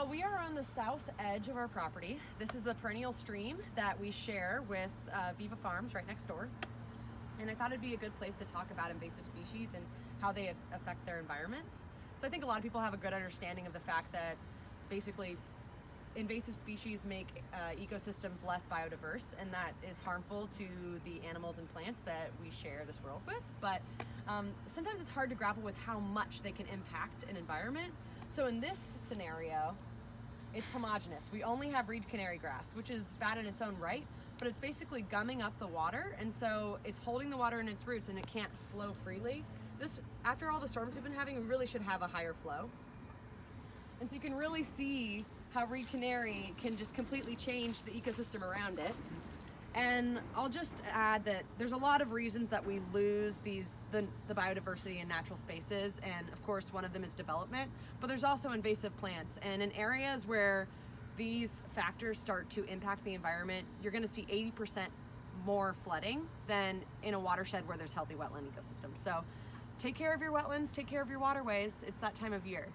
Well, we are on the south edge of our property. This is a perennial stream that we share with Viva Farms right next door. And I thought it'd be a good place to talk about invasive species and how they affect their environments. So I think a lot of people have a good understanding of the fact that basically invasive species make ecosystems less biodiverse, and that is harmful to the animals and plants that we share this world with. But sometimes it's hard to grapple with how much they can impact an environment. So in this scenario, it's homogeneous. We only have reed canary grass, which is bad in its own right, but it's basically gumming up the water, and so it's holding the water in its roots and it can't flow freely. This, after all the storms we've been having, we really should have a higher flow. And so you can really see how reed canary can just completely change the ecosystem around it. And I'll just add that there's a lot of reasons that we lose the biodiversity in natural spaces, and of course one of them is development, but there's also invasive plants. And in areas where these factors start to impact the environment, you're going to see 80% more flooding than in a watershed where there's healthy wetland ecosystems. So take care of your wetlands, take care of your waterways. It's that time of year.